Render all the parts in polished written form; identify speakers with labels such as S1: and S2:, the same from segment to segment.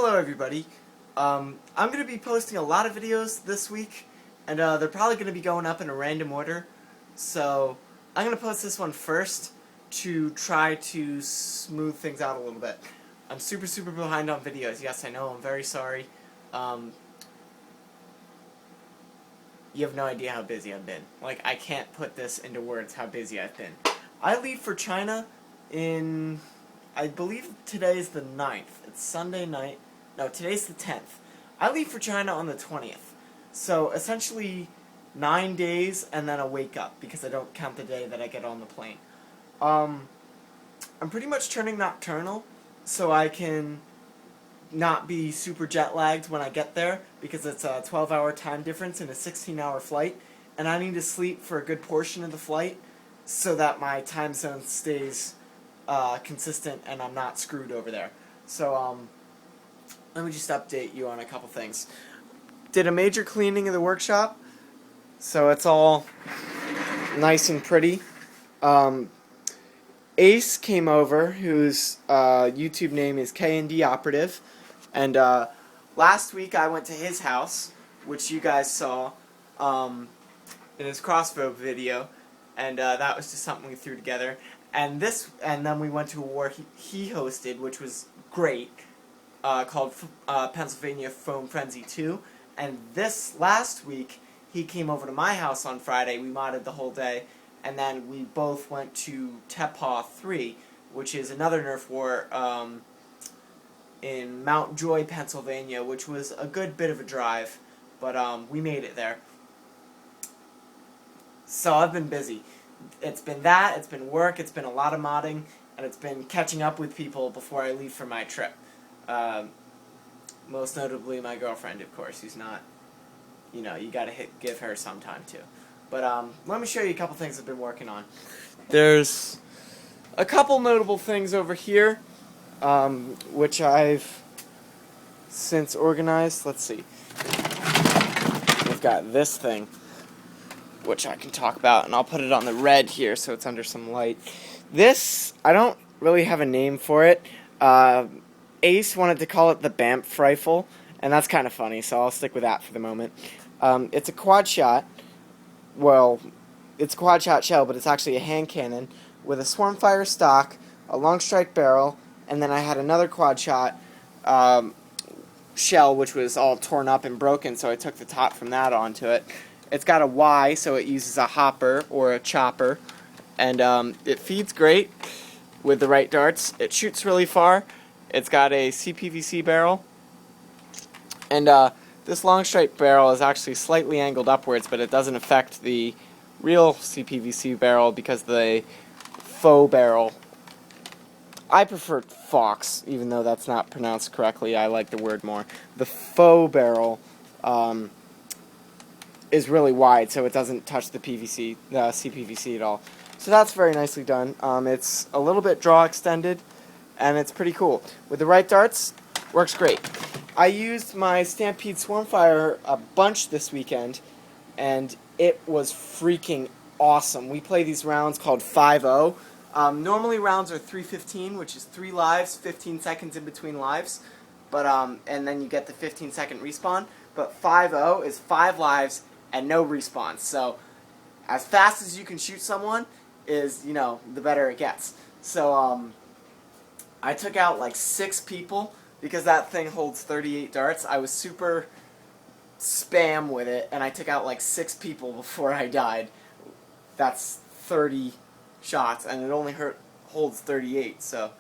S1: Hello everybody. I'm going to be posting a lot of videos this week, and they're probably going to be going up in a random order. So I'm going to post this one first to try to smooth things out a little bit. I'm super behind on videos. Yes, I know, I'm very sorry. You have no idea how busy I've been. Like, I can't put this into words how busy I've been. I leave for China in, I believe today is the 9th. It's Sunday night. No, today's the 10th. I leave for China on the 20th. So, essentially, 9 days and then a wake up, because I don't count the day that I get on the plane. I'm pretty much turning nocturnal, so I can not be super jet lagged when I get there, because it's a 12-hour time difference in a 16-hour flight, and I need to sleep for a good portion of the flight so that my time zone stays consistent and I'm not screwed over there. So let me just update you on a couple things. Did a major cleaning of the workshop, so it's all nice and pretty. Ace came over, whose YouTube name is KND Operative, and last week I went to his house, which you guys saw in his Crossroad video, and that was just something we threw together. And then we went to a war he hosted, which was great, called Pennsylvania Foam Frenzy 2. And this last week, he came over to my house on Friday. We modded the whole day, and then we both went to Tepaw 3, which is another Nerf war in Mount Joy, Pennsylvania, which was a good bit of a drive, but we made it there. So I've been busy. It's been that, it's been work, it's been a lot of modding, and it's been catching up with people before I leave for my trip. Most notably my girlfriend, of course, who's not, you know, you gotta give her some time too. But let me show you a couple things I've been working on. There's a couple notable things over here, which I've since organized. Let's see. We've got this thing, which I can talk about, and I'll put it on the red here so it's under some light. This, I don't really have a name for it. Ace wanted to call it the Banff Rifle, and that's kind of funny, so I'll stick with that for the moment. It's a quad shot. Well, it's a quad shot shell, but it's actually a hand cannon with a Swarmfire stock, a long strike barrel, and then I had another quad shot shell, which was all torn up and broken, so I took the top from that onto it. It's got a Y, so it uses a hopper or a chopper, and it feeds great with the right darts. It shoots really far. It's got a CPVC barrel, and this long strike barrel is actually slightly angled upwards, but it doesn't affect the real CPVC barrel because the faux barrel. I prefer Fox, even though that's not pronounced correctly. I like the word more. The faux barrel is really wide, so it doesn't touch the CPVC at all. So that's very nicely done. It's a little bit draw extended, and it's pretty cool. With the right darts, works great. I used my Stampede Swarmfire a bunch this weekend, and it was freaking awesome. We play these rounds called 5-0. Normally rounds are 3:15, which is 3 lives, 15 seconds in between lives, but and then you get the 15-second respawn. But 5-0 is 5 lives and no respawns. So as fast as you can shoot someone is, you know, the better it gets. So I took out like 6 people because that thing holds 38 darts. I was super spam with it, and I took out like 6 people before I died. That's 30 shots, and it only holds 38, so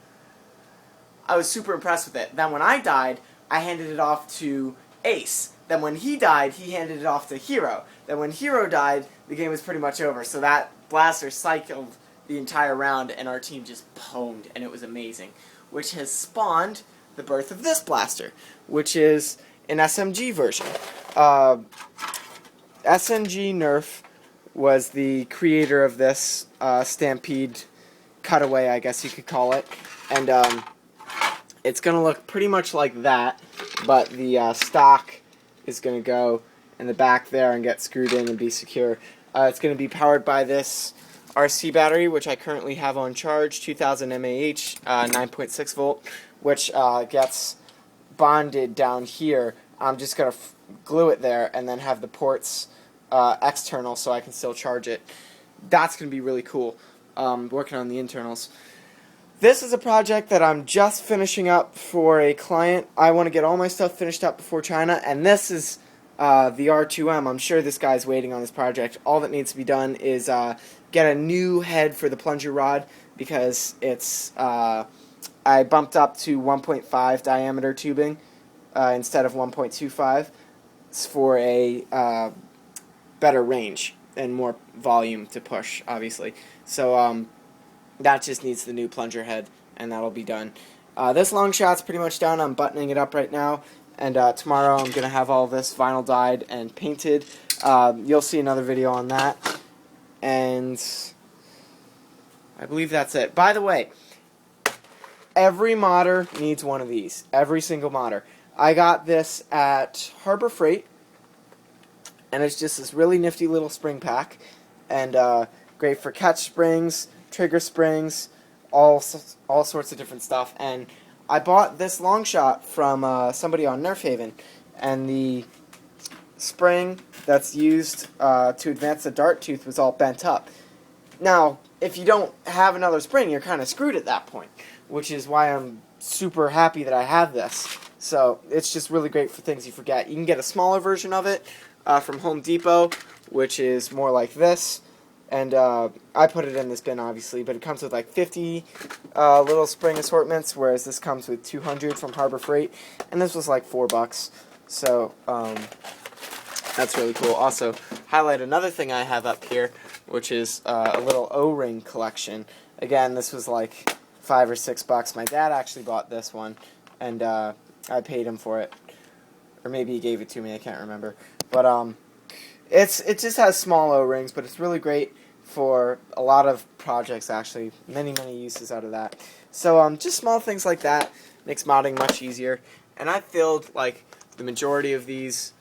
S1: I was super impressed with it. Then when I died, I handed it off to Ace. Then when he died, he handed it off to Hero. Then when Hero died, the game was pretty much over, so that blaster cycled the entire round, and our team just pwned, and it was amazing, which has spawned the birth of this blaster, which is an SMG version. SMG Nerf was the creator of this Stampede cutaway, I guess you could call it, and it's going to look pretty much like that, but the stock is going to go in the back there and get screwed in and be secure. It's going to be powered by this RC battery, which I currently have on charge, 2000 mAh, 9.6 volt, which gets bonded down here. I'm just going to glue it there and then have the ports external so I can still charge it. That's going to be really cool, working on the internals. This is a project that I'm just finishing up for a client. I want to get all my stuff finished up before China, and this is the R2M. I'm sure this guy's waiting on this project. All that needs to be done is get a new head for the plunger rod, because it's I bumped up to 1.5 diameter tubing instead of 1.25 for a better range and more volume to push, obviously. So that just needs the new plunger head, and that'll be done. This long shot's pretty much done. I'm buttoning it up right now, and tomorrow I'm going to have all this vinyl dyed and painted. You'll see another video on that, and I believe that's it. By the way, every modder needs one of these. Every single modder. I got this at Harbor Freight, and it's just this really nifty little spring pack, and great for catch springs, trigger springs, all sorts of different stuff. And I bought this long shot from somebody on Nerf Haven, and the spring that's used to advance the dart tooth was all bent up. Now, if you don't have another spring, you're kind of screwed at that point, which is why I'm super happy that I have this. So it's just really great for things you forget. You can get a smaller version of it from Home Depot, which is more like this. And I put it in this bin, obviously, but it comes with like 50 little spring assortments, whereas this comes with 200 from Harbor Freight, and this was like $4. So that's really cool. Also, highlight another thing I have up here, which is a little O-ring collection. Again, this was like $5 or $6. My dad actually bought this one, and I paid him for it, or maybe he gave it to me. I can't remember, but it just has small O-rings, but it's really great for a lot of projects, actually. Many uses out of that. So just small things like that makes modding much easier. And I filled like the majority of these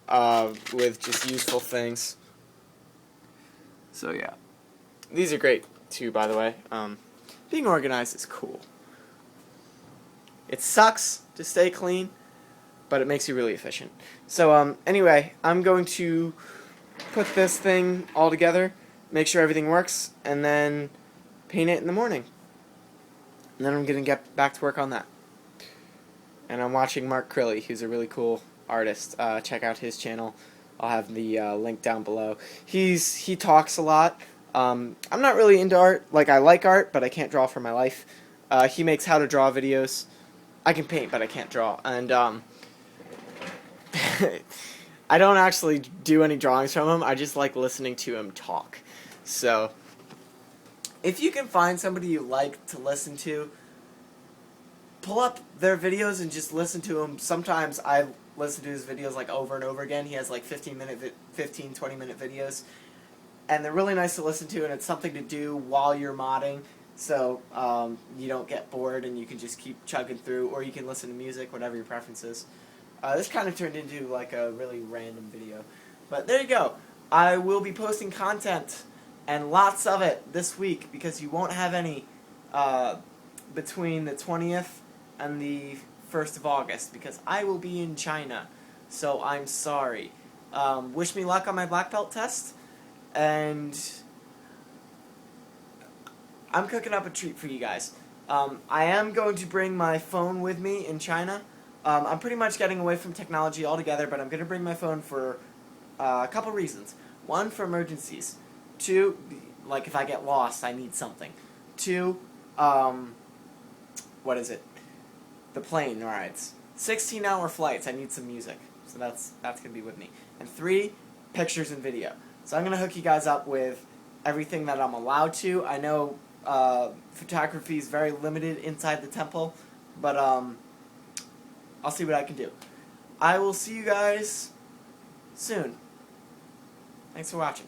S1: with just useful things. So yeah. These are great too, by the way. Being organized is cool. It sucks to stay clean, but it makes you really efficient. So anyway, I'm going to put this thing all together, make sure everything works, and then paint it in the morning. And then I'm going to get back to work on that. And I'm watching Mark Crilly, who's a really cool artist. Check out his channel. I'll have the link down below. He talks a lot. I'm not really into art. Like, I like art, but I can't draw for my life. He makes how to draw videos. I can paint, but I can't draw. And I don't actually do any drawings from him. I just like listening to him talk. So if you can find somebody you like to listen to, pull up their videos and just listen to him. Sometimes I listen to his videos like over and over again. He has like 15, 20-minute videos, and they're really nice to listen to, and it's something to do while you're modding, so you don't get bored and you can just keep chugging through, or you can listen to music, whatever your preference is. This kind of turned into like a really random video, but there you go. I will be posting content, and lots of it, this week, because you won't have any between the 20th and the 1st of August, because I will be in China, so I'm sorry. Wish me luck on my black belt test, and I'm cooking up a treat for you guys. I am going to bring my phone with me in China. I'm pretty much getting away from technology altogether, but I'm going to bring my phone for a couple reasons. One, for emergencies. Two, like if I get lost, I need something. Two, what is it? The plane rides. 16-hour flights, I need some music. So that's going to be with me. And three, pictures and video. So I'm going to hook you guys up with everything that I'm allowed to. I know photography is very limited inside the temple, but I'll see what I can do. I will see you guys soon. Thanks for watching.